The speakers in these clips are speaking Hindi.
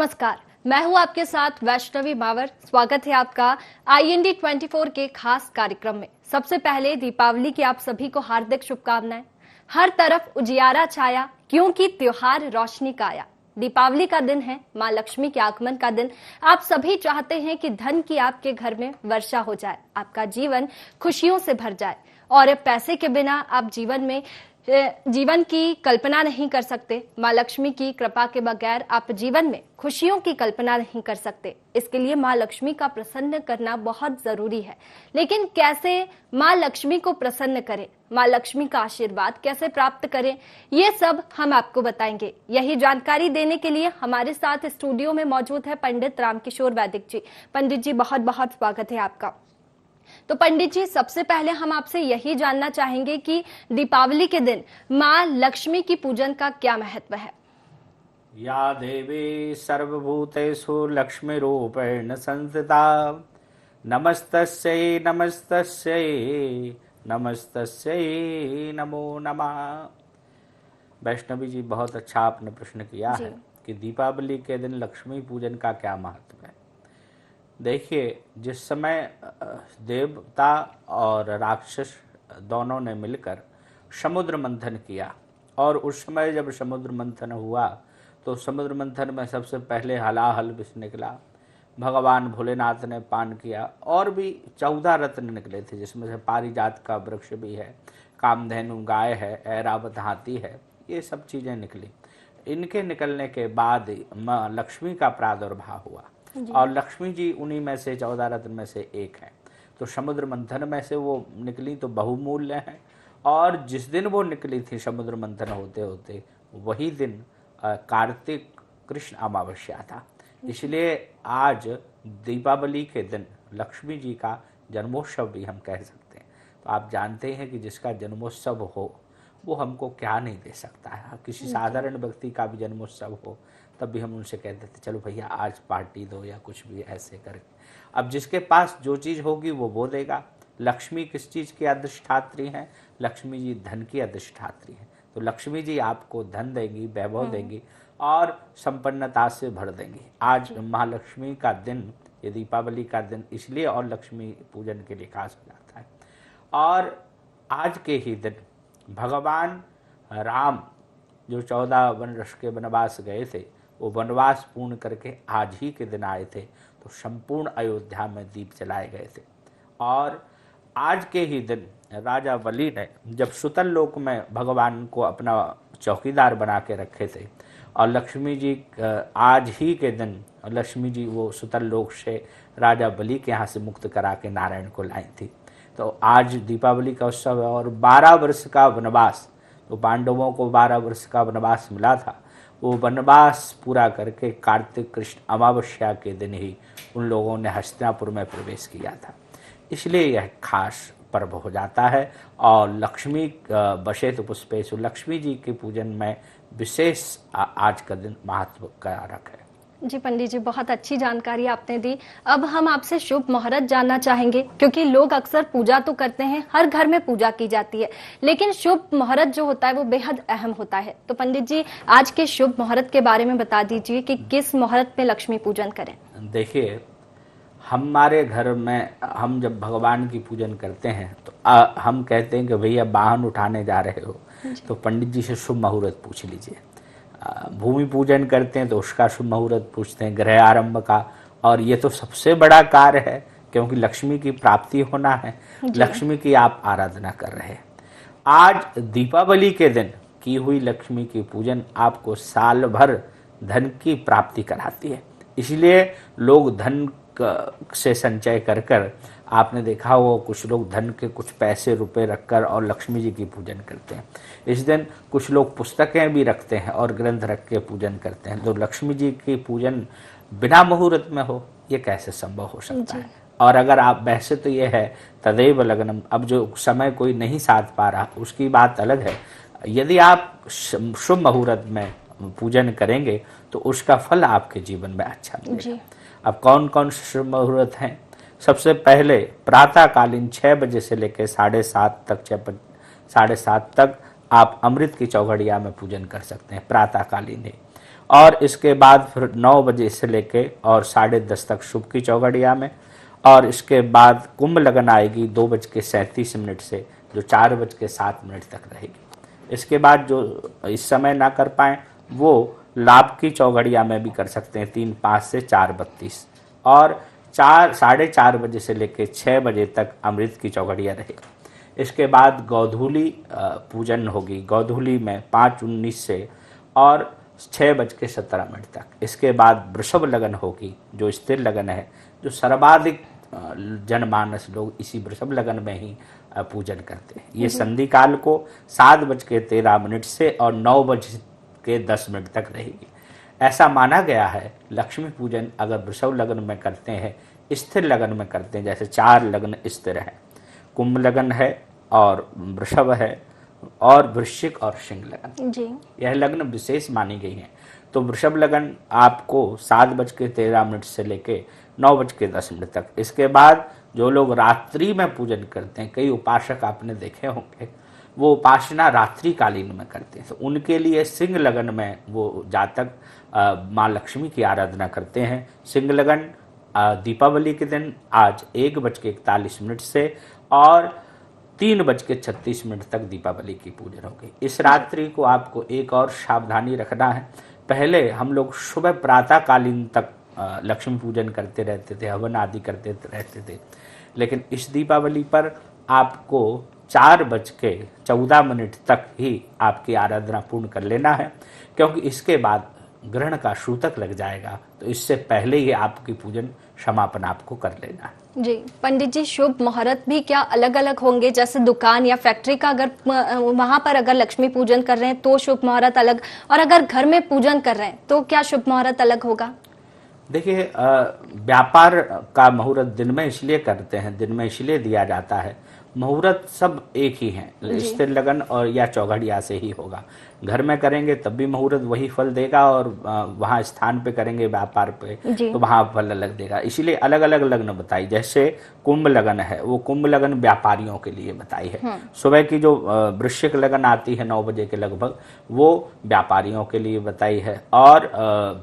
नमस्कार, मैं हूं आपके साथ वैष्णवी मावर। स्वागत है आपका IND 24 के खास कार्यक्रम में। सबसे पहले दीपावली की आप सभी को हार्दिक शुभकामनाएं। हर तरफ उजियारा छाया, क्योंकि त्योहार रोशनी का आया। दीपावली का दिन है, माँ लक्ष्मी के आगमन का दिन। आप सभी चाहते हैं कि धन की आपके घर में वर्षा हो जाए, आपका जीवन खुशियों से भर जाए। और पैसे के बिना आप जीवन की कल्पना नहीं कर सकते। माँ लक्ष्मी की कृपा के बगैर आप जीवन में खुशियों की कल्पना नहीं कर सकते। इसके लिए माँ लक्ष्मी का प्रसन्न करना बहुत जरूरी है। लेकिन कैसे माँ लक्ष्मी को प्रसन्न करें, माँ लक्ष्मी का आशीर्वाद कैसे प्राप्त करें, ये सब हम आपको बताएंगे। यही जानकारी देने के लिए हमारे साथ स्टूडियो में मौजूद है पंडित रामकिशोर वैदिक जी। पंडित जी, बहुत बहुत स्वागत है आपका। तो पंडित जी, सबसे पहले हम आपसे यही जानना चाहेंगे कि दीपावली के दिन माँ लक्ष्मी की पूजन का क्या महत्व है। या देवी सर्वभूतेषु लक्ष्मीरूपेण संस्थिता नमस्तस्यै नमस्तस्यै नमस्तस्यै नमो नमः। वैष्णवी जी, बहुत अच्छा आपने प्रश्न किया है कि दीपावली के दिन लक्ष्मी पूजन का क्या महत्व है। देखिए, जिस समय देवता और राक्षस दोनों ने मिलकर समुद्र मंथन किया, और उस समय जब समुद्र मंथन हुआ तो समुद्र मंथन में सबसे पहले हलाहल विष निकला। भगवान भोलेनाथ ने पान किया, और भी 14 रत्न निकले थे, जिसमें से पारिजात का वृक्ष भी है, कामधेनु गाय है, ऐरावत हाथी है, ये सब चीज़ें निकली। इनके निकलने के बाद माँ लक्ष्मी का प्रादुर्भाव हुआ, और लक्ष्मी जी उन्हीं में से 14 रत्न में से एक है। तो समुद्र मंथन में से वो निकली तो बहुमूल्य है, और जिस दिन वो निकली थी समुद्र मंथन होते होते वही दिन कार्तिक कृष्ण अमावस्या था। इसलिए आज दीपावली के दिन लक्ष्मी जी का जन्मोत्सव भी हम कह सकते हैं। तो आप जानते हैं कि जिसका जन्मोत्सव हो वो हमको क्या नहीं दे सकता है। किसी साधारण व्यक्ति का भी जन्मोत्सव हो तब भी हम उनसे कहते थे चलो भैया आज पार्टी दो, या कुछ भी ऐसे करके। अब जिसके पास जो चीज़ होगी वो देगा। लक्ष्मी किस चीज़ की अधिष्ठात्री हैं? लक्ष्मी जी धन की अधिष्ठात्री हैं। तो लक्ष्मी जी आपको धन देंगी, वैभव देंगी और संपन्नता से भर देंगी। आज महालक्ष्मी का दिन, ये दीपावली का दिन इसलिए और लक्ष्मी पूजन के लिए खास हो जाता है। और आज के ही दिन भगवान राम जो 14 वर्ष के वनवास गए थे, वो वनवास पूर्ण करके आज ही के दिन आए थे। तो संपूर्ण अयोध्या में दीप जलाए गए थे। और आज के ही दिन राजा बलि ने जब सुतल लोक में भगवान को अपना चौकीदार बना के रखे थे, और लक्ष्मी जी आज ही के दिन लक्ष्मी जी वो सुतल लोक से राजा बलि के यहाँ से मुक्त करा के नारायण को लाई थी। तो आज दीपावली का उत्सव है। और 12 वर्ष का वनवास, तो पांडवों को 12 वर्ष का वनवास मिला था, वो वनवास पूरा करके कार्तिक कृष्ण अमावस्या के दिन ही उन लोगों ने हस्तिनापुर में प्रवेश किया था। इसलिए यह खास पर्व हो जाता है। और लक्ष्मी बसेतु पुष्पेषु, लक्ष्मी जी के पूजन में विशेष आज का दिन महत्व कारक है। जी पंडित जी, बहुत अच्छी जानकारी आपने दी। अब हम आपसे शुभ मुहूर्त जानना चाहेंगे, क्योंकि लोग अक्सर पूजा तो करते हैं, हर घर में पूजा की जाती है, लेकिन शुभ मुहूर्त जो होता है वो बेहद अहम होता है। तो पंडित जी, आज के शुभ मुहूर्त के बारे में बता दीजिए कि किस मुहूर्त में लक्ष्मी पूजन करें। देखिए, हमारे घर में हम जब भगवान की पूजन करते हैं तो हम कहते हैं कि भैया वाहन उठाने जा रहे हो तो पंडित जी से शुभ मुहूर्त पूछ लीजिए। भूमि पूजन करते हैं तो उसका शुभ मुहूर्त पूछते हैं, गृह आरंभ का। और ये तो सबसे बड़ा कार्य है, क्योंकि लक्ष्मी की प्राप्ति होना है, लक्ष्मी की आप आराधना कर रहे हैं। आज दीपावली के दिन की हुई लक्ष्मी की पूजन आपको साल भर धन की प्राप्ति कराती है। इसलिए लोग धन से संचय कर कर, आपने देखा हो कुछ लोग धन के कुछ पैसे रुपए रखकर और लक्ष्मी जी की पूजन करते हैं। इस दिन कुछ लोग पुस्तकें भी रखते हैं और ग्रंथ रख के पूजन करते हैं। तो लक्ष्मी जी की पूजन बिना मुहूर्त में हो, ये कैसे संभव हो सकता है? और अगर आप वैसे तो ये है तदैव लग्नम, अब जो समय कोई नहीं साध पा रहा उसकी बात अलग है। यदि आप शुभ मुहूर्त में पूजन करेंगे तो उसका फल आपके जीवन में अच्छा मिलेगा। अब कौन कौन से शुभ मुहूर्त हैं? सबसे पहले प्रातःकालीन 6 बजे से लेकर 7:30 तक, 7:30 तक आप अमृत की चौघड़िया में पूजन कर सकते हैं, प्रातःकालीन है। और इसके बाद फिर 9 बजे से लेके और 10:30 तक शुभ की चौघड़िया में, और इसके बाद कुंभ लगन आएगी 2:37 से, जो 4:07 तक रहेगी। इसके बाद जो इस समय ना कर पाए वो लाभ की चौघड़िया में भी कर सकते हैं, 3:05 से 4:32, और 4:30 बजे से लेकर 6 बजे तक अमृत की चौघड़िया रहेगी। इसके बाद गौधूली पूजन होगी, गौधूली में 5:19 से और 6:17 तक। इसके बाद वृषभ लगन होगी, जो स्थिर लगन है, जो सर्वाधिक जनमानस लोग इसी वृषभ लगन में ही पूजन करते हैं। ये संधि काल को 7:13 से और 9:10 तक रहेगी। ऐसा माना गया है लक्ष्मी पूजन अगर वृषभ लगन में करते हैं, स्थिर लगन में करते हैं, जैसे 4 लगन स्थिर है, कुंभ लगन है और वृषभ है और वृश्चिक और सिंह लगन जी, यह लग्न विशेष मानी गई है। तो वृषभ लगन आपको 7:13 से लेके 9:10 तक। इसके बाद जो लोग रात्रि में पूजन करते हैं, कई उपासक आपने देखे होंगे वो उपासना रात्रि कालीन में करते हैं, तो उनके लिए सिंह लगन में वो जातक माँ लक्ष्मी की आराधना करते हैं। सिंह लगन दीपावली के दिन आज 1:41 से और 3:36 तक दीपावली की पूजन होगी। इस रात्रि को आपको एक और सावधानी रखना है। पहले हम लोग सुबह प्रातः कालीन तक लक्ष्मी पूजन करते रहते थे, हवन आदि करते रहते थे, लेकिन इस दीपावली पर आपको 4:14 तक ही आपकी आराधना पूर्ण कर लेना है, क्योंकि इसके बाद ग्रहण का सूतक लग जाएगा, तो इससे पहले ही आपकी पूजन समापन आपको कर लेना है। जी पंडित जी, शुभ मुहूर्त भी क्या अलग अलग होंगे? जैसे दुकान या फैक्ट्री का अगर वहां पर अगर लक्ष्मी पूजन कर रहे हैं तो शुभ मुहूर्त अलग, और अगर घर में पूजन कर रहे हैं तो क्या शुभ मुहूर्त अलग होगा? देखिए, व्यापार का मुहूर्त दिन में इसलिए करते हैं, दिन में इसलिए दिया जाता है, मुहूर्त सब एक ही है, स्थिर लगन और या चौघड़िया से ही होगा। घर में करेंगे तब भी मुहूर्त वही फल देगा, और वहाँ स्थान पे करेंगे व्यापार पे तो वहाँ फल अलग देगा। इसीलिए अलग अलग लग्न बताई। जैसे कुंभ लगन है, वो कुंभ लगन व्यापारियों के लिए बताई है। सुबह की जो वृश्चिक लगन आती है 9 बजे के लगभग, वो व्यापारियों के लिए बताई है, और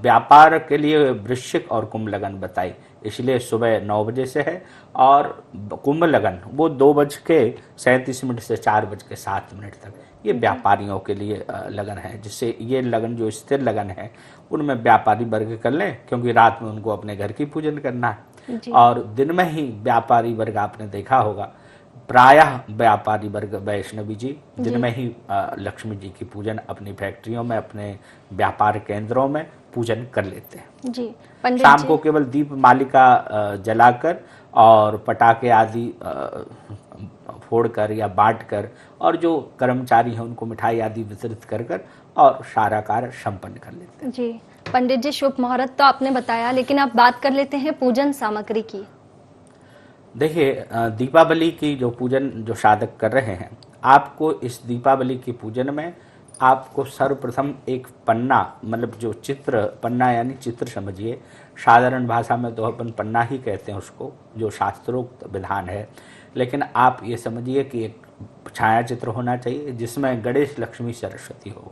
व्यापार के लिए वृश्चिक और कुंभ लगन बताई, इसलिए सुबह 9 बजे से है। और कुंभ लगन वो 2:37 से 4:07 तक, ये व्यापारियों के लिए लगन है। जिससे ये लगन जो स्थिर लगन है उनमें व्यापारी वर्ग कर लें, क्योंकि रात में उनको अपने घर की पूजन करना है। और दिन में ही व्यापारी वर्ग आपने देखा होगा, प्रायः व्यापारी वर्ग वैष्णवी जी दिन में ही लक्ष्मी जी की पूजन अपनी फैक्ट्रियों में, अपने व्यापार केंद्रों में पूजन कर लेते हैं। जी पंडित शाम को केवल दीप मालिका जलाकर और पटाखे आदि फोड़कर या बांटकर, और जो कर्मचारी हैं उनको मिठाई आदि वितरित कर कर और सारा कार्य संपन्न कर लेते हैं। जी पंडित जी, शुभ मुहूर्त तो आपने बताया, लेकिन आप बात कर लेते हैं पूजन सामग्री की। देखिए, दीपावली की जो पूजन जो साधक कर रहे हैं, आपको इस दीपावली की पूजन में आपको सर्वप्रथम एक पन्ना, मतलब जो चित्र पन्ना यानी चित्र समझिए, साधारण भाषा में तो अपन पन्ना ही कहते हैं उसको, जो शास्त्रोक्त विधान है, लेकिन आप ये समझिए कि एक छाया चित्र होना चाहिए जिसमें गणेश लक्ष्मी सरस्वती हो।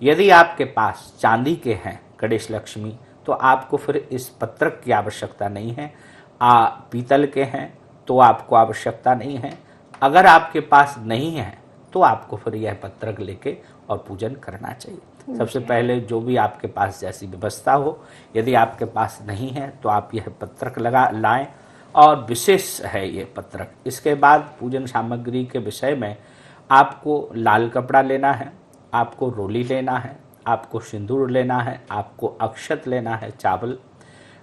यदि आपके पास चांदी के हैं गणेश लक्ष्मी तो आपको फिर इस पत्रक की आवश्यकता नहीं है। पीतल के हैं तो आपको आवश्यकता नहीं है। अगर आपके पास नहीं है तो आपको फिर यह पत्रक लेके और पूजन करना चाहिए। सबसे पहले जो भी आपके पास जैसी व्यवस्था हो, यदि आपके पास नहीं है तो आप यह पत्रक लाएं, और विशेष है ये पत्रक। इसके बाद पूजन सामग्री के विषय में आपको लाल कपड़ा लेना है, आपको रोली लेना है, आपको सिंदूर लेना है, आपको अक्षत लेना है, चावल,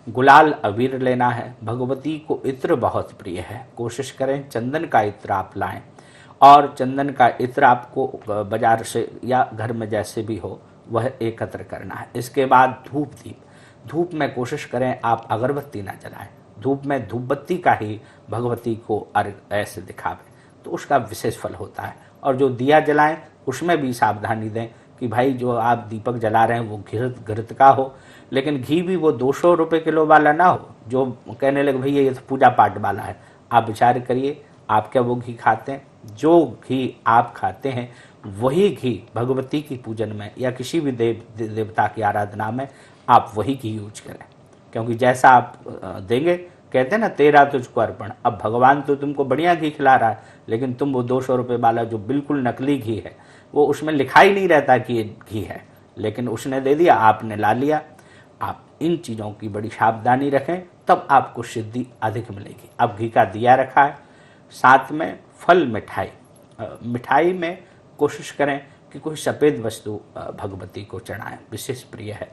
गुलाल अबीर लेना है। भगवती को इत्र बहुत प्रिय है, कोशिश करें चंदन का इत्र आप लाएं, और चंदन का इत्र आपको बाजार से या घर में जैसे भी हो वह एकत्र करना है। इसके बाद धूप दीप, धूप में कोशिश करें आप अगरबत्ती ना जलाएं, धूप में धूप बत्ती का ही भगवती को अर्घ ऐसे दिखावें तो उसका विशेष फल होता है। और जो दिया जलाएं उसमें भी सावधानी दें कि भाई जो आप दीपक जला रहे हैं वो घृत का हो, लेकिन घी भी वो 200 रुपये किलो वाला ना हो जो कहने लगे भैया ये तो पूजा पाठ वाला है। आप विचार करिए आप क्या वो घी खाते हैं? जो घी आप खाते हैं वही घी भगवती की पूजन में या किसी भी देवता की आराधना में आप वही घी यूज करें, क्योंकि जैसा आप देंगे, कहते हैं ना तेरा तुझको अर्पण। अब भगवान तो तुमको बढ़िया घी खिला रहा है, लेकिन तुम वो 200 रुपये वाला जो बिल्कुल नकली घी है, वो उसमें लिखा ही नहीं रहता कि ये घी है, लेकिन उसने दे दिया, आपने ला लिया। आप इन चीज़ों की बड़ी सावधानी रखें, तब आपको सिद्धि अधिक मिलेगी। अब घी का दिया रखा है, साथ में फल मिठाई, मिठाई में कोशिश करें कि कोई सफ़ेद वस्तु भगवती को चढ़ाएं, विशेष प्रिय है।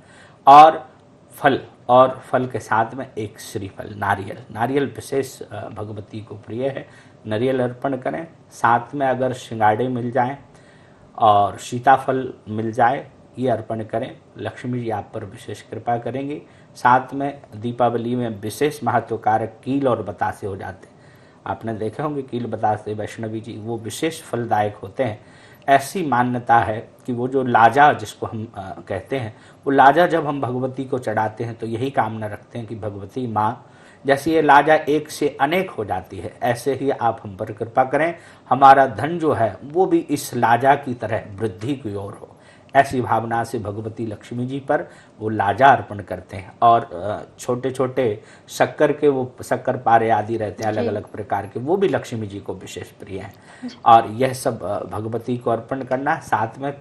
और फल के साथ में एक श्रीफल, नारियल विशेष भगवती को प्रिय है, नारियल अर्पण करें। साथ में अगर सिंगाड़े मिल जाएं और सीताफल मिल जाए, ये अर्पण करें। लक्ष्मी जी आप पर विशेष कृपा करेंगी। साथ में दीपावली में विशेष महत्वकारक कील और बतासे हो जाते हैं। आपने देखे होंगे कील बतासे वैष्णवी जी, वो विशेष फलदायक होते हैं। ऐसी मान्यता है कि वो जो लाजा जिसको हम कहते हैं, वो लाजा जब हम भगवती को चढ़ाते हैं तो यही कामना रखते हैं कि भगवती माँ, जैसे ये लाजा एक से अनेक हो जाती है, ऐसे ही आप हम पर कृपा करें, हमारा धन जो है वो भी इस लाजा की तरह वृद्धि की ओर हो। ऐसी भावना से भगवती लक्ष्मी जी पर वो लाजा अर्पण करते हैं। और छोटे छोटे शक्कर के वो शक्कर पारे आदि रहते हैं अलग अलग प्रकार के, वो भी लक्ष्मी जी को विशेष प्रिय हैं। और यह सब भगवती को अर्पण करना। साथ में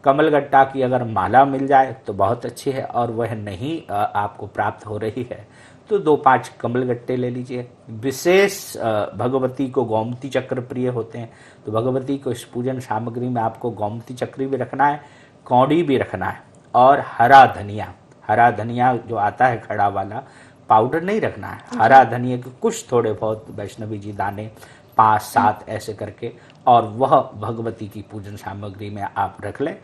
कमलगट्टा की अगर माला मिल जाए तो बहुत अच्छी है, और वह नहीं आपको प्राप्त हो रही है तो 2-5 कमलगट्टे ले लीजिए। विशेष भगवती को गोमती चक्र प्रिय होते हैं, तो भगवती को इस पूजन सामग्री में आपको गोमती चक्र भी रखना है, कौड़ी भी रखना है, और हरा धनिया जो आता है खड़ा वाला, पाउडर नहीं रखना है, हरा धनिया के कुछ थोड़े बहुत वैष्णवी जी दाने 5-7 ऐसे करके, और वह भगवती की पूजन सामग्री में आप रख लें।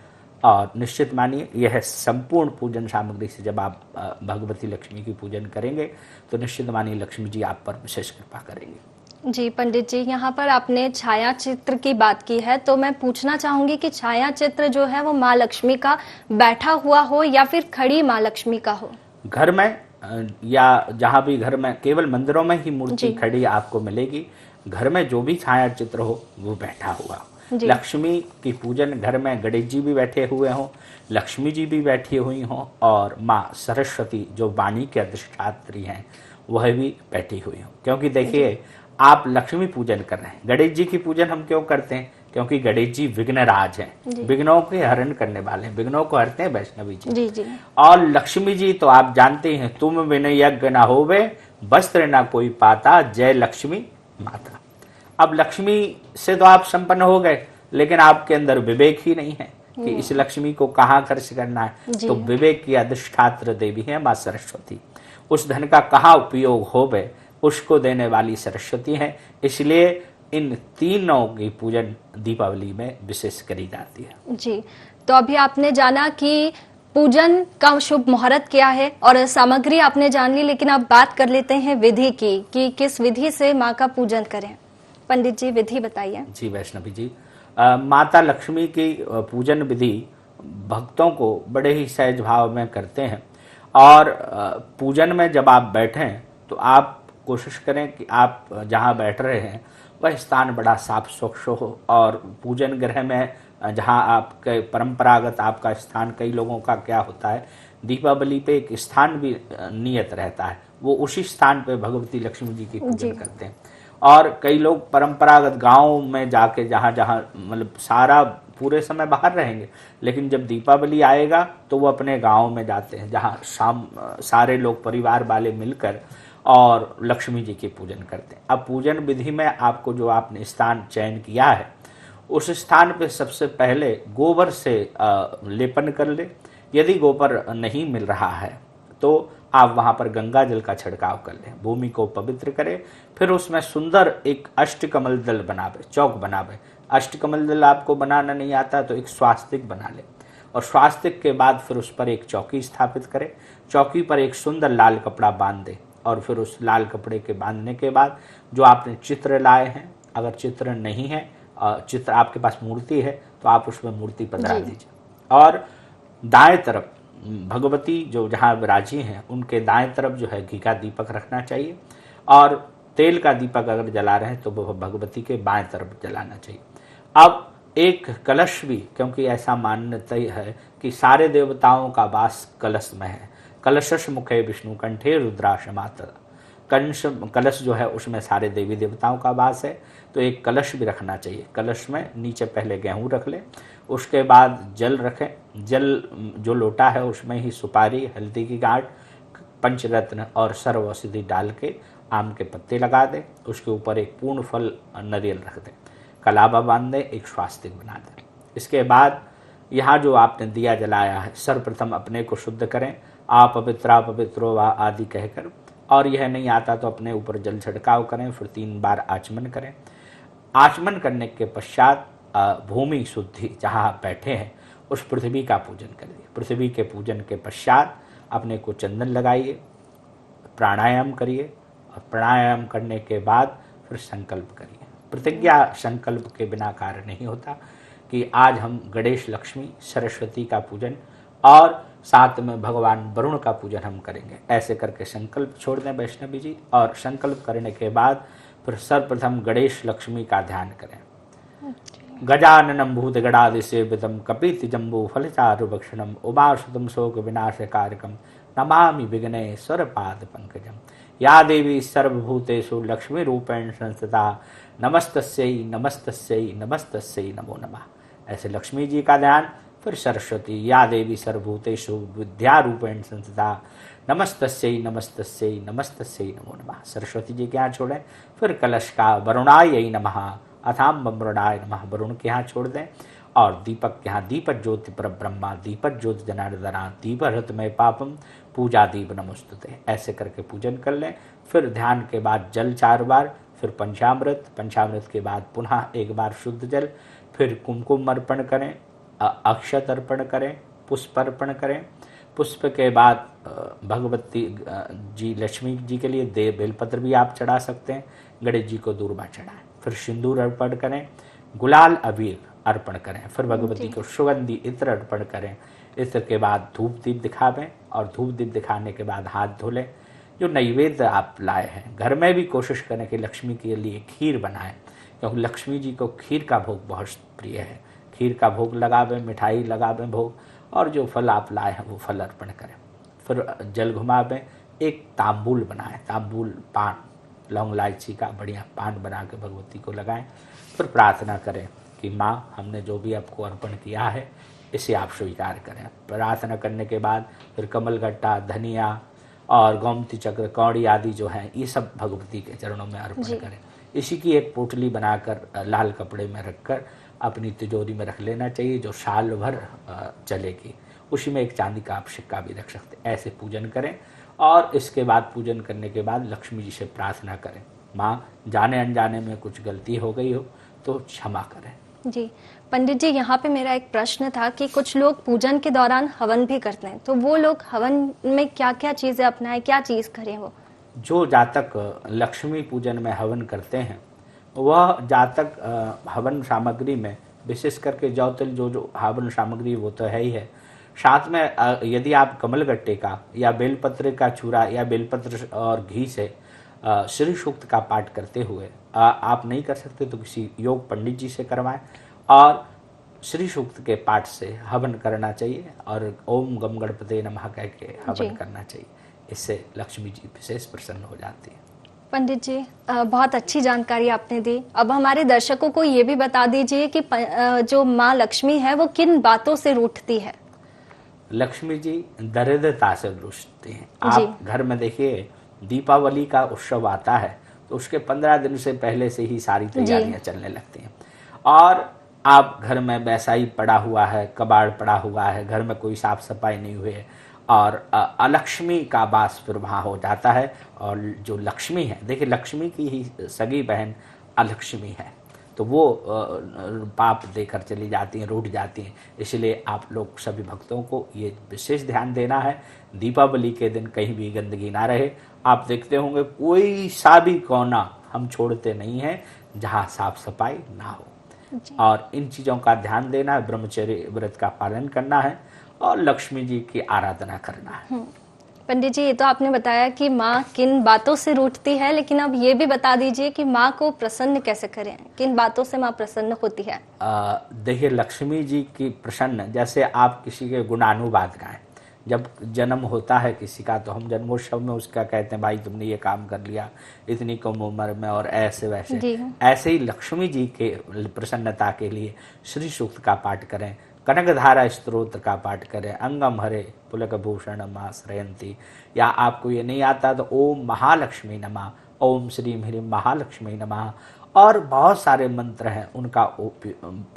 और निश्चित मानिए यह संपूर्ण पूजन सामग्री से जब आप भगवती लक्ष्मी की पूजन करेंगे तो निश्चित मानिए लक्ष्मी जी आप पर विशेष कृपा करेंगे। जी पंडित जी, यहाँ पर आपने छाया चित्र की बात की है, तो मैं पूछना चाहूंगी कि छाया चित्र जो है वो माँ लक्ष्मी का बैठा हुआ हो या फिर खड़ी माँ लक्ष्मी का हो? घर में या जहाँ भी घर में, केवल मंदिरों में ही मूर्ति खड़ी आपको मिलेगी। घर में जो भी छाया चित्र हो वो बैठा हुआ। लक्ष्मी की पूजन घर में गणेश जी भी बैठे हुए हों, लक्ष्मी जी भी बैठी हुई हों, और माँ सरस्वती जो वाणी के अधिष्ठात्री हैं वह भी बैठी हुई हों। क्योंकि देखिए, आप लक्ष्मी पूजन कर रहे हैं, गणेश जी की पूजन हम क्यों करते हैं? क्योंकि गणेश जी विघ्नराज हैं, विघ्नों के हरण करने वाले हैं, विघ्नों को हरते हैं वैष्णवी जी। और लक्ष्मी जी तो आप जानते हैं, तुम बिन यज्ञ न होवे, वस्त्र न कोई पाता, जय लक्ष्मी माता। अब लक्ष्मी से तो आप संपन्न हो गए, लेकिन आपके अंदर विवेक ही नहीं है कि इस लक्ष्मी को कहाँ खर्च करना है। तो विवेक की अधिष्ठात्र देवी है माँ सरस्वती, उस धन का कहाँ उपयोग होवे उसको देने वाली सरस्वती है। इसलिए इन तीनों की पूजन दीपावली में विशेष करी जाती है। जी, तो अभी आपने जाना कि पूजन का शुभ मुहूर्त क्या है और सामग्री आपने जान ली, लेकिन अब बात कर लेते हैं विधि की कि किस विधि से माँ का पूजन करें। पंडित जी विधि बताइए। जी वैष्णवी जी, माता लक्ष्मी की पूजन विधि भक्तों को बड़े ही सहज भाव में करते हैं। और पूजन में जब आप बैठें तो आप कोशिश करें कि आप जहाँ बैठ रहे हैं वह स्थान बड़ा साफ स्वच्छ हो। और पूजन गृह में जहाँ आपके परंपरागत आपका स्थान, कई लोगों का क्या होता है, दीपावली पे एक स्थान भी नियत रहता है, वो उसी स्थान पे भगवती लक्ष्मी जी की पूजन करते हैं। और कई लोग परंपरागत गांव में जाके जहाँ जहाँ मतलब सारा पूरे समय बाहर रहेंगे, लेकिन जब दीपावली आएगा तो वो अपने गांव में जाते हैं जहाँ सारे लोग परिवार वाले मिलकर और लक्ष्मी जी की पूजन करते हैं। अब पूजन विधि में आपको जो आपने स्थान चयन किया है उस स्थान पे सबसे पहले गोबर से लेपन कर ले। यदि गोबर नहीं मिल रहा है तो आप वहाँ पर गंगा जल का छिड़काव कर लें, भूमि को पवित्र करें। फिर उसमें सुंदर एक अष्टकमल दल बनावे, चौक बनावे। अष्टकमल दल आपको बनाना नहीं आता तो एक स्वास्तिक बना ले, और स्वास्तिक के बाद फिर उस पर एक चौकी स्थापित करें। चौकी पर एक सुंदर लाल कपड़ा बांध दे, और फिर उस लाल कपड़े के बांधने के बाद जो आपने चित्र लाए हैं, अगर चित्र नहीं है, चित्र आपके पास मूर्ति है तो आप उसमें मूर्ति पधरा दीजिए। और दाएं तरफ भगवती जो जहाँ विराजी हैं उनके दाएं तरफ जो है घी का दीपक रखना चाहिए। और तेल का दीपक अगर जला रहे हैं तो वह भगवती के बाएं तरफ जलाना चाहिए। अब एक कलश भी, क्योंकि ऐसा मान्यता है कि सारे देवताओं का वास कलश में है। कलशश मुखे विष्णु कंठे रुद्राशमात, कलश जो है उसमें सारे देवी देवताओं का वास है, तो एक कलश भी रखना चाहिए। कलश में नीचे पहले गेहूं रख लें, उसके बाद जल रखें। जल जो लोटा है उसमें ही सुपारी, हल्दी की गांठ, पंचरत्न और सर्व औषधि डाल के आम के पत्ते लगा दें। उसके ऊपर एक पूर्ण फल नारियल रख दें, कलावा बांध दें, एक स्वास्तिक बना दें। इसके बाद यहाँ जो आपने दिया जलाया है, सर्वप्रथम अपने को शुद्ध करें, आप पवित्रा पवित्रो वा आदि कहकर, और यह नहीं आता तो अपने ऊपर जल छिड़काव करें, फिर 3 बार आचमन करें। आचमन करने के पश्चात भूमि शुद्धि, जहाँ आप बैठे हैं उस पृथ्वी का पूजन करिए। पृथ्वी के पूजन के पश्चात अपने को चंदन लगाइए, प्राणायाम करिए, और प्राणायाम करने के बाद फिर संकल्प करिए। प्रतिज्ञा संकल्प के बिना कार्य नहीं होता कि आज हम गणेश, लक्ष्मी, सरस्वती का पूजन और साथ में भगवान वरुण का पूजन हम करेंगे। ऐसे करके संकल्प छोड़ दें वैष्णवी जी, और संकल्प करने के बाद फिर सर्वप्रथम गणेश लक्ष्मी का ध्यान करें। गजाननम भूत गणादिसेवितम कपित जम्बू फलचारु भक्षणम उमाशुतम शोक विनाशकारकम नमामि विघ्नेश्वर पाद पंकजम। या देवी सर्वभूतेषु लक्ष्मी रूपेण संस्थिता नमस्तस्यै नमस्तस्यै नमस्तस्यै नमो नमः। ऐसे लक्ष्मी जी का ध्यान। फिर सरस्वती, या देवी सर्वभूतेषु विद्या रूपेण संस्थिता नमस्तस्यै नमस्तस्यै नमस्तस्यै नमो नमः। सरस्वती जी के यहाँ छोड़ें। फिर कलश का वरुणायै नमः अथाम वरुणाय नमः, वरुण के यहाँ छोड़ दें। और दीपक के यहाँ दीपक ज्योति पर ब्रह्मा दीपक ज्योति जनार्दना दीप हृतमय पापम पूजा दीप नमोस्तुते, ऐसे करके पूजन कर लें। फिर ध्यान के बाद जल 4 बार, फिर पंचामृत, पंचामृत के बाद पुनः 1 बार शुद्ध जल, फिर कुमकुम अर्पण करें, अक्षत अर्पण करें, पुष्प अर्पण करें। पुष्प के बाद भगवती जी लक्ष्मी जी के लिए बेलपत्र भी आप चढ़ा सकते हैं, गणेश जी को दूर्वा चढ़ाएं। फिर सिंदूर अर्पण करें, गुलाल अबीर अर्पण करें, फिर भगवती को सुगंधी इत्र अर्पण करें। इत्र के बाद धूप दीप दिखावें, और धूप दीप दिखाने के बाद हाथ धो लें। जो नैवेद्य आप लाए हैं, घर में भी कोशिश करें कि लक्ष्मी के लिए खीर बनाएं, क्योंकि लक्ष्मी जी को खीर का भोग बहुत प्रिय है। खीर का भोग लगावें, मिठाई लगावें भोग, और जो फल आप लाए हैं वो फल अर्पण करें। फिर जल घुमावें, एक तांबूल बनाएं, तांबूल पान, लौंग इलायची का बढ़िया पान बना के भगवती को लगाएं। फिर प्रार्थना करें कि माँ, हमने जो भी आपको अर्पण किया है इसे आप स्वीकार करें। प्रार्थना करने के बाद फिर कमलगट्टा, धनिया और गोमती चक्र, कौड़ी आदि जो हैं, ये सब भगवती के चरणों में अर्पण करें। इसी की एक पोटली बनाकर लाल कपड़े में रखकर अपनी तिजोरी में रख लेना चाहिए, जो साल भर चलेगी। उसी में एक चांदी का आप सिक्का भी रख सकते हैं। ऐसे पूजन करें, और इसके बाद पूजन करने के बाद लक्ष्मी जी से प्रार्थना करें, माँ, जाने अनजाने में कुछ गलती हो गई हो तो क्षमा करें। जी पंडित जी, यहाँ पे मेरा एक प्रश्न था कि कुछ लोग पूजन के दौरान हवन भी करते हैं, तो वो लोग हवन में क्या क्या चीजें अपनाएं, क्या चीज करें? वो जो जातक लक्ष्मी पूजन में हवन करते हैं, वह जातक हवन सामग्री में विशेष करके जौ तिल जो हवन सामग्री वो तो है ही है, साथ में यदि आप कमलगट्टे का या बेलपत्र का चूरा या बेलपत्र और घी से श्री सूक्त का पाठ करते हुए आप नहीं कर सकते तो किसी योग पंडित जी से करवाएं, और श्री सूक्त के पाठ से हवन करना चाहिए, और ओम गम गणपते नमः कह के हवन करना चाहिए। इससे लक्ष्मी जी विशेष प्रसन्न हो जाती है। पंडित जी, बहुत अच्छी जानकारी आपने दी। अब हमारे दर्शकों को ये भी बता दीजिए कि जो माँ लक्ष्मी है वो किन बातों से रूठती है? लक्ष्मी जी दरिद्रता से रूठती हैं। आप घर में देखिए, दीपावली का उत्सव आता है तो उसके 15 दिन से पहले से ही सारी तैयारियां चलने लगती हैं, और आप घर में वैसा ही पड़ा हुआ है, कबाड़ पड़ा हुआ है, घर में कोई साफ सफाई नहीं हुई है, और अलक्ष्मी का वास फिर वहाँ हो जाता है। और जो लक्ष्मी है, देखिए लक्ष्मी की ही सगी बहन अलक्ष्मी है, तो वो पाप देकर चली जाती हैं, रूठ जाती हैं। इसलिए आप लोग सभी भक्तों को ये विशेष ध्यान देना है, दीपावली के दिन कहीं भी गंदगी ना रहे। आप देखते होंगे कोई सा भी कोना हम छोड़ते नहीं हैं जहाँ साफ सफाई ना हो, और इन चीज़ों का ध्यान देना है, ब्रह्मचर्य व्रत का पालन करना है, और लक्ष्मी जी की आराधना करना है। पंडित जी, ये तो आपने बताया कि माँ किन बातों से रूठती है, लेकिन अब ये भी बता दीजिए कि माँ को प्रसन्न कैसे करें, किन बातों से माँ प्रसन्न होती है। देखिए, लक्ष्मी जी की प्रसन्न, जैसे आप किसी के गुणानुवाद गाएं। जब जन्म होता है किसी का तो हम जन्मोत्सव में उसका कहते हैं भाई तुमने ये काम कर लिया इतनी कम उम्र में, और ऐसे वैसे। जी। ऐसे ही लक्ष्मी जी के प्रसन्नता के लिए श्री सूक्त का पाठ करें, कनकधारा स्तोत्र का पाठ करें, अंगम हरे पुलक भूषण आश्रयंती, या आपको ये नहीं आता तो ओम महालक्ष्मी नमः, ओम श्रीम ह्रीम महालक्ष्मी नमः, और बहुत सारे मंत्र हैं उनका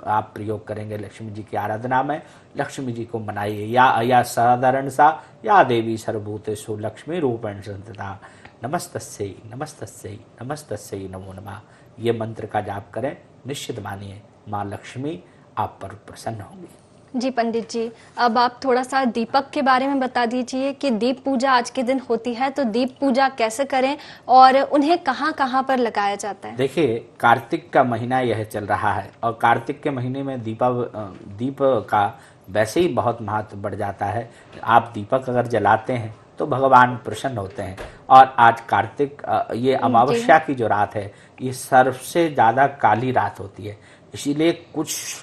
आप प्रयोग करेंगे लक्ष्मी जी की आराधना में। लक्ष्मी जी को मनाइए, या साधारण सा या देवी सर्वभूतेषु लक्ष्मी रूपेण संस्थिता नमस्तस्यै नमस्तस्यै नमस्तस्यै नमो नमः। ये मंत्र का जाप करें, निश्चित मानिए माँ लक्ष्मी आप पर प्रसन्न होंगी। जी पंडित जी, अब आप थोड़ा सा दीपक के बारे में बता दीजिए कि दीप पूजा आज के दिन होती है तो दीप पूजा कैसे करें और उन्हें कहाँ कहाँ पर लगाया जाता है। देखिए, कार्तिक का महीना यह चल रहा है और कार्तिक के महीने में दीप का वैसे ही बहुत महत्व बढ़ जाता है। आप दीपक अगर जलाते हैं तो भगवान प्रसन्न होते हैं। और आज कार्तिक ये अमावस्या की जो रात है ये सबसे ज़्यादा काली रात होती है, इसीलिए कुछ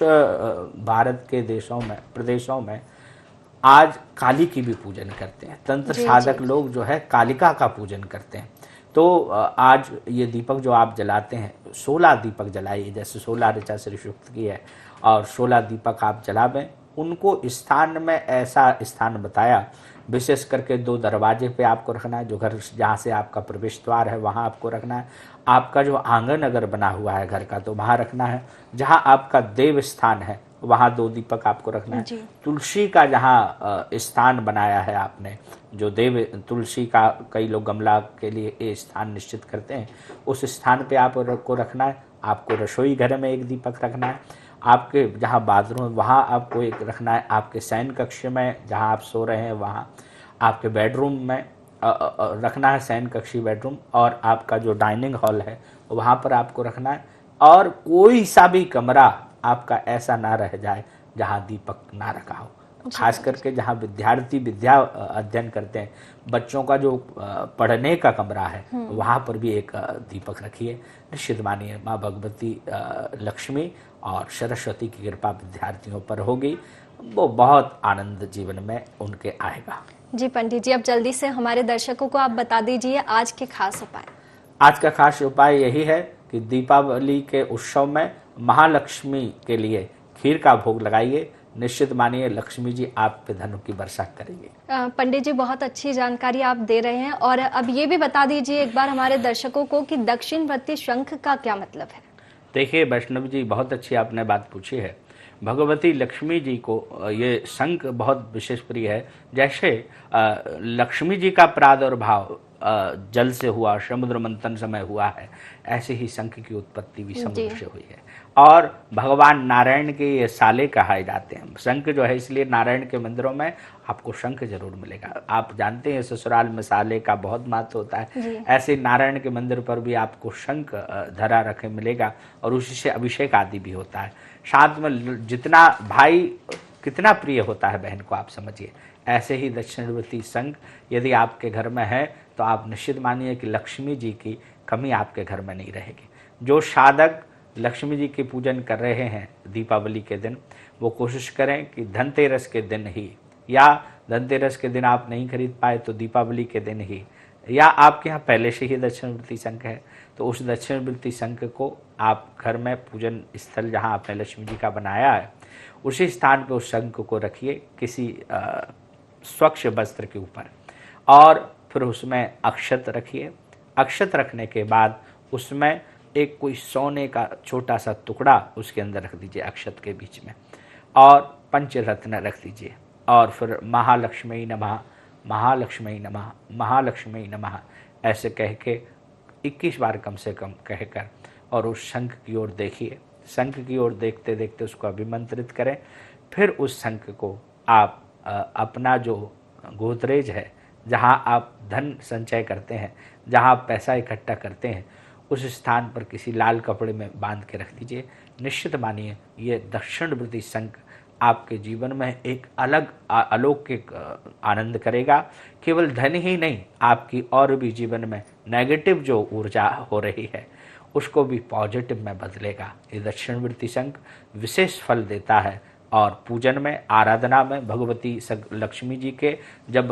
भारत के प्रदेशों में आज काली की भी पूजन करते हैं। तंत्र साधक लोग जो है कालिका का पूजन करते हैं। तो आज ये दीपक जो आप जलाते हैं 16 दीपक जलाइए, जैसे 16 ऋचा श्री सूक्त की है, और 16 दीपक आप जलावें। उनको स्थान में ऐसा स्थान बताया, विशेष करके 2 दरवाजे पे आपको रखना है, जो घर जहाँ से आपका प्रवेश द्वार है वहाँ आपको रखना है। आपका जो आंगन अगर बना हुआ है घर का तो वहाँ रखना है। जहाँ आपका देव स्थान है वहाँ 2 दीपक आपको रखना है। तुलसी का जहाँ स्थान बनाया है आपने, जो देव तुलसी का कई लोग गमला के लिए ये स्थान निश्चित करते हैं, उस स्थान पे आपको रखना है। आपको रसोई घर में 1 दीपक रखना है। आपके जहाँ बाथरूम वहाँ आपको 1 रखना है। आपके शयन कक्ष में जहाँ आप सो रहे हैं वहाँ, आपके बेडरूम में रखना है, शयन कक्षी बेडरूम, और आपका जो डाइनिंग हॉल है वहाँ पर आपको रखना है। और कोई सा भी कमरा आपका ऐसा ना रह जाए जहाँ दीपक ना रखा हो। खास करके जहाँ विद्यार्थी विद्या अध्ययन करते हैं, बच्चों का जो पढ़ने का कमरा है वहाँ पर भी 1 दीपक रखिए। निश्चित मानिए माँ भगवती लक्ष्मी और सरस्वती की कृपा विद्यार्थियों पर होगी, वो बहुत आनंद जीवन में उनके आएगा। जी पंडित जी, अब जल्दी से हमारे दर्शकों को आप बता दीजिए आज के खास उपाय। आज का खास उपाय यही है कि दीपावली के उत्सव में महालक्ष्मी के लिए खीर का भोग लगाइए। निश्चित मानिए लक्ष्मी जी आप पे धन की वर्षा करेंगे। पंडित जी, बहुत अच्छी जानकारी आप दे रहे हैं। और अब ये भी बता दीजिए एक बार हमारे दर्शकों को कि दक्षिणवर्ती शंख का क्या मतलब है। देखिए वैष्णव जी, बहुत अच्छी आपने बात पूछी है। भगवती लक्ष्मी जी को ये शंख बहुत विशेष प्रिय है। जैसे लक्ष्मी जी का प्रादुर्भाव जल से हुआ, समुद्र मंथन समय हुआ है, ऐसे ही शंख की उत्पत्ति भी समुद्र से हुई है। और भगवान नारायण के ये साले कहाए जाते हैं। शंख जो है, इसलिए नारायण के मंदिरों में आपको शंख जरूर मिलेगा। आप जानते हैं ससुराल में साले का बहुत महत्व होता है, ऐसे नारायण के मंदिर पर भी आपको शंख धरा रखे मिलेगा, और उसी से अभिषेक आदि भी होता है। साथ में जितना भाई कितना प्रिय होता है बहन को, आप समझिए। ऐसे ही दक्षिणवर्ती शंख यदि आपके घर में है तो आप निश्चित मानिए कि लक्ष्मी जी की कमी आपके घर में नहीं रहेगी। जो साधक लक्ष्मी जी के पूजन कर रहे हैं दीपावली के दिन, वो कोशिश करें कि धनतेरस के दिन ही, या धनतेरस के दिन आप नहीं खरीद पाए तो दीपावली के दिन ही, या आपके यहाँ पहले से ही दक्षिणवर्ती शंख है तो उस दक्षिणवर्ती शंख को आप घर में पूजन स्थल जहाँ आपने लक्ष्मी जी का बनाया है उसी स्थान पर उस शंख को रखिए, किसी स्वच्छ वस्त्र के ऊपर, और फिर उसमें अक्षत रखिए। अक्षत रखने के बाद उसमें एक कोई सोने का छोटा सा टुकड़ा उसके अंदर रख दीजिए अक्षत के बीच में, और पंचरत्न रख दीजिए, और फिर महालक्ष्मी नमः महालक्ष्मी नमः महालक्ष्मी नमः ऐसे कह के 21 बार कम से कम कहकर, और उस शंख की ओर देखिए। शंख की ओर देखते देखते उसको अभिमंत्रित करें। फिर उस शंख को आप अपना जो गोदरेज है, जहाँ आप धन संचय करते हैं, जहाँ आप पैसा इकट्ठा करते हैं, उस स्थान पर किसी लाल कपड़े में बांध के रख दीजिए। निश्चित मानिए ये दक्षिणवर्ती शंख आपके जीवन में एक अलग अलौकिक आनंद करेगा। केवल धन ही नहीं, आपकी और भी जीवन में नेगेटिव जो ऊर्जा हो रही है उसको भी पॉजिटिव में बदलेगा। ये दक्षिणावर्ती शंख विशेष फल देता है। और पूजन में, आराधना में भगवती लक्ष्मी जी के जब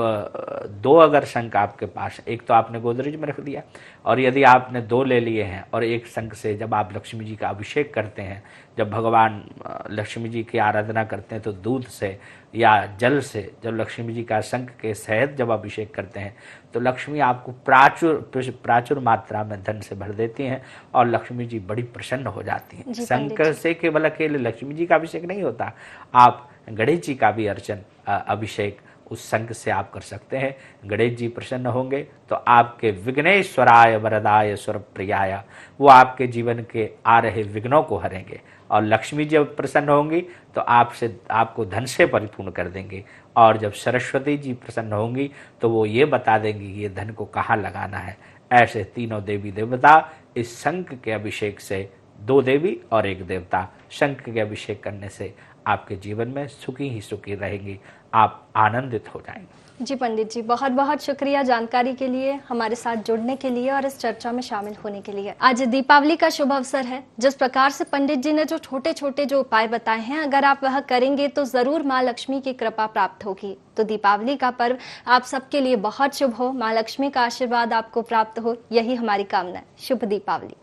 2 अगर शंख आपके पास, एक तो आपने गोदरेज में रख दिया, और यदि आपने 2 ले लिए हैं और एक शंख से जब आप लक्ष्मी जी का अभिषेक करते हैं, जब भगवान लक्ष्मी जी की आराधना करते हैं तो दूध से या जल से जब लक्ष्मी जी का शंख के सहित जब अभिषेक करते हैं तो लक्ष्मी आपको प्राचुर मात्रा में धन से भर देती हैं और लक्ष्मी जी बड़ी प्रसन्न हो जाती हैं। शंख से केवल अकेले लक्ष्मी जी का अभिषेक नहीं होता, आप गणेश जी का भी अर्चन अभिषेक उस शंख से आप कर सकते हैं। गणेश जी प्रसन्न होंगे तो आपके विघ्नेश्वराय वरदाय स्वरप्रियाय, वो आपके जीवन के आ रहे विघ्नों को हरेंगे। और लक्ष्मी जब प्रसन्न होंगी तो आपको धन से परिपूर्ण कर देंगे। और जब सरस्वती जी प्रसन्न होंगी तो वो ये बता देंगी ये धन को कहाँ लगाना है। ऐसे तीनों देवी देवता इस शंख के अभिषेक से, 2 देवी और 1 देवता, शंख के अभिषेक करने से आपके जीवन में सुखी ही सुखी रहेंगी, आप आनंदित हो जाएंगे। जी पंडित जी, बहुत बहुत शुक्रिया जानकारी के लिए, हमारे साथ जुड़ने के लिए और इस चर्चा में शामिल होने के लिए। आज दीपावली का शुभ अवसर है। जिस प्रकार से पंडित जी ने जो छोटे छोटे जो उपाय बताए हैं, अगर आप वह करेंगे तो जरूर माँ लक्ष्मी की कृपा प्राप्त होगी। तो दीपावली का पर्व आप सबके लिए बहुत शुभ हो, माँ लक्ष्मी का आशीर्वाद आपको प्राप्त हो, यही हमारी कामना है। शुभ दीपावली।